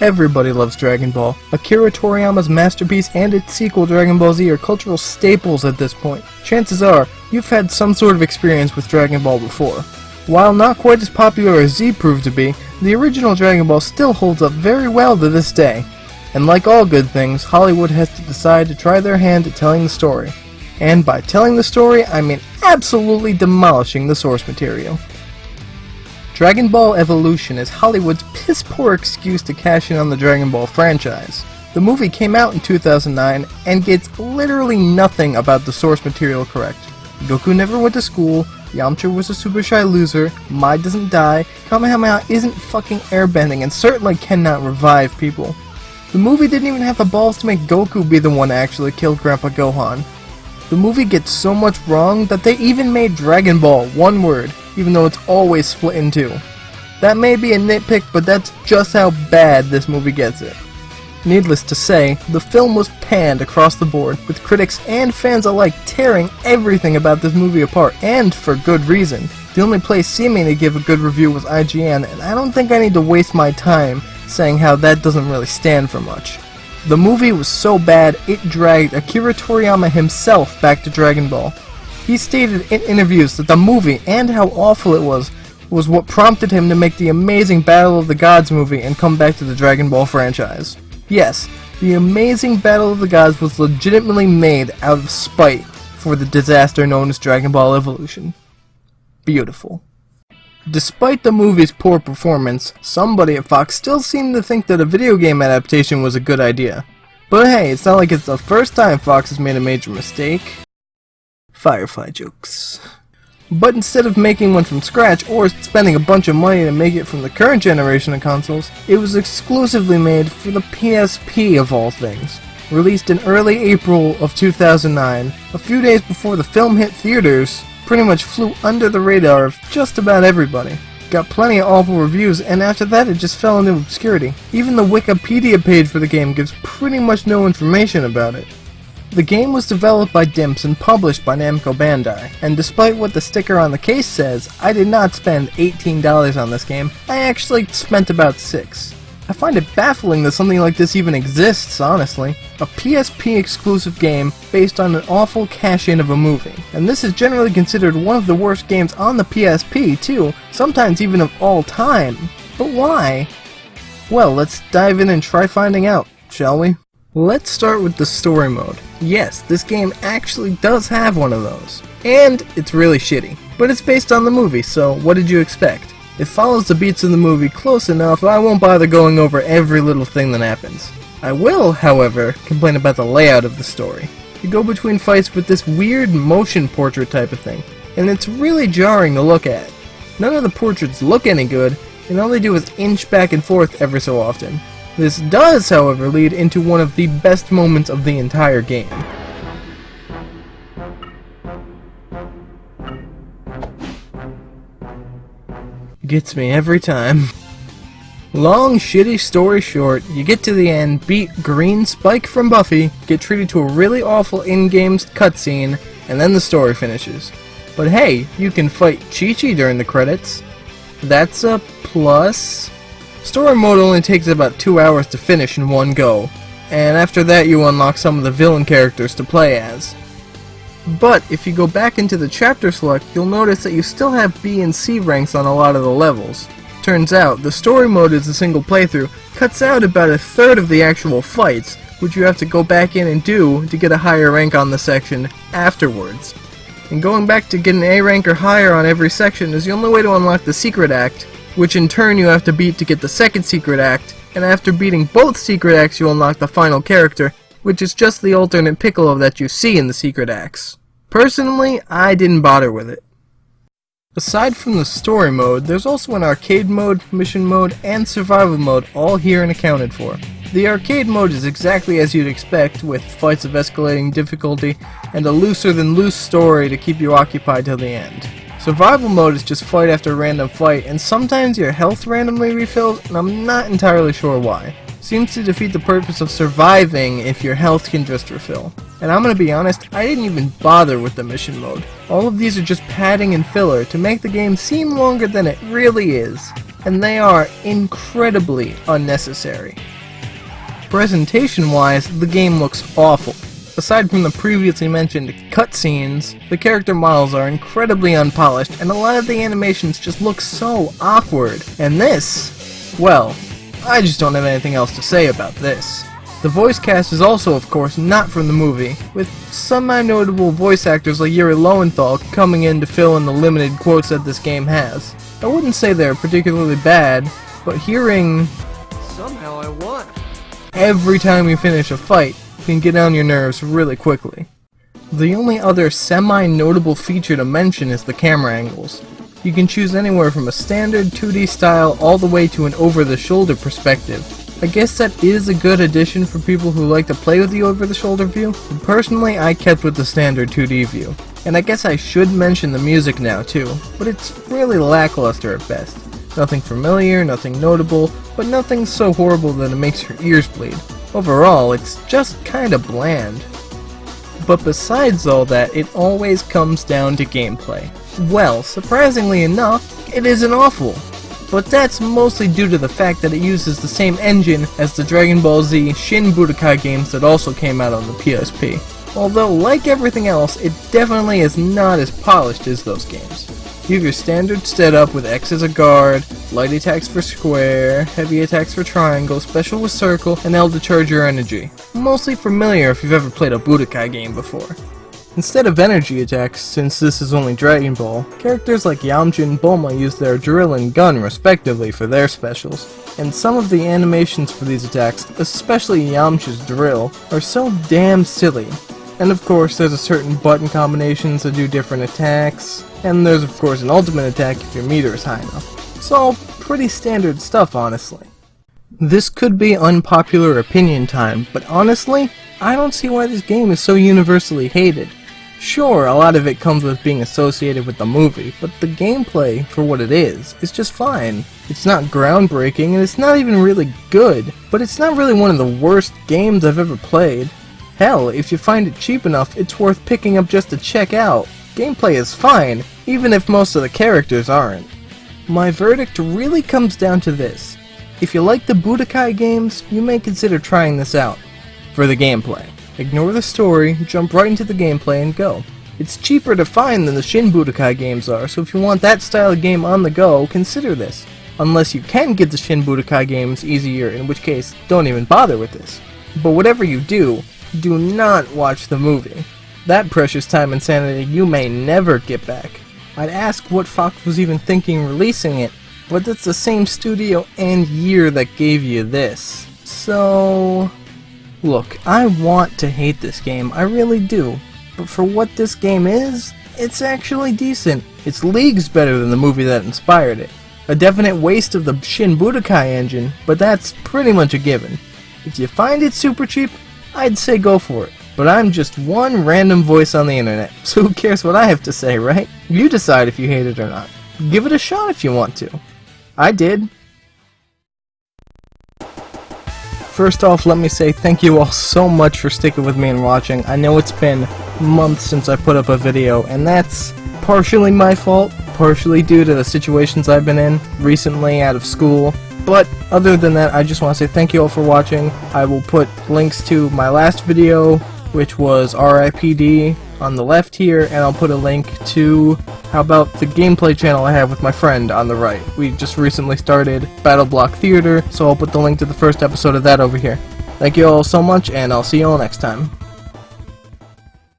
Everybody loves Dragon Ball. Akira Toriyama's masterpiece and its sequel Dragon Ball Z are cultural staples at this point. Chances are, you've had some sort of experience with Dragon Ball before. While not quite as popular as Z proved to be, the original Dragon Ball still holds up very well to this day. And like all good things, Hollywood has to decide to try their hand at telling the story. And by telling the story, I mean absolutely demolishing the source material. Dragon Ball Evolution is Hollywood's piss-poor excuse to cash in on the Dragon Ball franchise. The movie came out in 2009 and gets literally nothing about the source material correct. Goku never went to school, Yamcha was a super shy loser, Mai doesn't die, Kamehameha isn't fucking airbending, and certainly cannot revive people. The movie didn't even have the balls to make Goku be the one to actually kill Grandpa Gohan. The movie gets so much wrong that they even made Dragon Ball one word, even though it's always split in two. That may be a nitpick, but that's just how bad this movie gets it. Needless to say, the film was panned across the board, with critics and fans alike tearing everything about this movie apart, and for good reason. The only place seeming to give a good review was IGN, and I don't think I need to waste my time saying how that doesn't really stand for much. The movie was so bad, it dragged Akira Toriyama himself back to Dragon Ball. He stated in interviews that the movie, and how awful it was what prompted him to make the amazing Battle of the Gods movie and come back to the Dragon Ball franchise. Yes, the amazing Battle of the Gods was legitimately made out of spite for the disaster known as Dragon Ball Evolution. Beautiful. Despite the movie's poor performance, somebody at Fox still seemed to think that a video game adaptation was a good idea. But hey, it's not like it's the first time Fox has made a major mistake. Firefly jokes. But instead of making one from scratch or spending a bunch of money to make it from the current generation of consoles, it was exclusively made for the PSP of all things. Released in early April of 2009, a few days before the film hit theaters, pretty much flew under the radar of just about everybody. Got plenty of awful reviews, and after that it just fell into obscurity. Even the Wikipedia page for the game gives pretty much no information about it. The game was developed by Dimps and published by Namco Bandai, and despite what the sticker on the case says, I did not spend $18 on this game. I actually spent about $6. I find it baffling that something like this even exists, honestly. A PSP exclusive game based on an awful cash-in of a movie. And this is generally considered one of the worst games on the PSP too, sometimes even of all time. But why? Well, let's dive in and try finding out, shall we? Let's start with the story mode. Yes, this game actually does have one of those. And it's really shitty. But it's based on the movie, so what did you expect? It follows the beats of the movie close enough, so I won't bother going over every little thing that happens. I will, however, complain about the layout of the story. You go between fights with this weird motion portrait type of thing, and it's really jarring to look at. None of the portraits look any good, and all they do is inch back and forth every so often. This does, however, lead into one of the best moments of the entire game. Gets me every time. Long, shitty story short, you get to the end, beat Green Spike from Buffy, get treated to a really awful in-game cutscene, and then the story finishes. But hey, you can fight Chi-Chi during the credits. That's a plus. Story mode only takes about 2 hours to finish in one go, and after that you unlock some of the villain characters to play as. But if you go back into the chapter select, you'll notice that you still have B and C ranks on a lot of the levels. Turns out, the story mode as a single playthrough cuts out about a third of the actual fights, which you have to go back in and do to get a higher rank on the section afterwards. And going back to get an A rank or higher on every section is the only way to unlock the secret act, which in turn you have to beat to get the second secret act, and after beating both secret acts you unlock the final character, which is just the alternate Piccolo that you see in the secret acts. Personally, I didn't bother with it. Aside from the story mode, there's also an arcade mode, mission mode, and survival mode all here and accounted for. The arcade mode is exactly as you'd expect, with fights of escalating difficulty and a looser than loose story to keep you occupied till the end. Survival mode is just fight after random fight, and sometimes your health randomly refills, and I'm not entirely sure why. Seems to defeat the purpose of surviving if your health can just refill. And I'm gonna be honest, I didn't even bother with the mission mode. All of these are just padding and filler to make the game seem longer than it really is. and they are incredibly unnecessary. Presentation-wise, the game looks awful. Aside from the previously mentioned cutscenes, the character models are incredibly unpolished, and a lot of the animations just look so awkward. And this, well, I just don't have anything else to say about this. The voice cast is also, of course, not from the movie, with some notable voice actors like Yuri Lowenthal coming in to fill in the limited quotes that this game has. I wouldn't say they're particularly bad, but hearing "somehow I won" every time you finish a fight can get on your nerves really quickly. The only other semi-notable feature to mention is the camera angles. You can choose anywhere from a standard 2D style all the way to an over-the-shoulder perspective. I guess that is a good addition for people who like to play with the over-the-shoulder view, but personally I kept with the standard 2D view. And I guess I should mention the music now too, but it's really lackluster at best. Nothing familiar, nothing notable, but nothing so horrible that it makes your ears bleed. Overall, it's just kinda bland. But besides all that, it always comes down to gameplay. Well, surprisingly enough, it isn't awful. But that's mostly due to the fact that it uses the same engine as the Dragon Ball Z Shin Budokai games that also came out on the PSP. Although, like everything else, it definitely is not as polished as those games. You have your standard setup with X as a guard, light attacks for square, heavy attacks for triangle, special with circle, and L to charge your energy. Mostly familiar if you've ever played a Budokai game before. Instead of energy attacks, since this is only Dragon Ball, characters like Yamcha and Bulma use their drill and gun respectively for their specials. And some of the animations for these attacks, especially Yamcha's drill, are so damn silly. And of course there's a certain button combinations that do different attacks, and there's of course an ultimate attack if your meter is high enough. It's all pretty standard stuff, honestly. This could be unpopular opinion time, but honestly, I don't see why this game is so universally hated. Sure, a lot of it comes with being associated with the movie, but the gameplay, for what it is just fine. It's not groundbreaking, and it's not even really good, but it's not really one of the worst games I've ever played. Hell, if you find it cheap enough, it's worth picking up just to check out. Gameplay is fine, even if most of the characters aren't. My verdict really comes down to this. If you like the Budokai games, you may consider trying this out. For the gameplay. Ignore the story, jump right into the gameplay, and go. It's cheaper to find than the Shin Budokai games are, so if you want that style of game on the go, consider this. Unless you can get the Shin Budokai games easier, in which case, don't even bother with this. But whatever you do not watch the movie. That precious time and sanity you may never get back. I'd ask what Fox was even thinking releasing it, but it's the same studio and year that gave you this. So... look, I want to hate this game, I really do, but for what this game is, it's actually decent. It's leagues better than the movie that inspired it. A definite waste of the Shin Budokai engine, but that's pretty much a given. If you find it super cheap, I'd say go for it. But I'm just one random voice on the internet, so who cares what I have to say, right? You decide if you hate it or not. Give it a shot if you want to. I did. First off, let me say thank you all so much for sticking with me and watching. I know it's been months since I put up a video, and that's partially my fault, partially due to the situations I've been in recently out of school. But other than that, I just want to say thank you all for watching. I will put links to my last video, which was RIPD, on the left here, and I'll put a link to, how about the gameplay channel I have with my friend on the right. We just recently started Battle Block Theater, so I'll put the link to the first episode of that over here. Thank you all so much, and I'll see you all next time.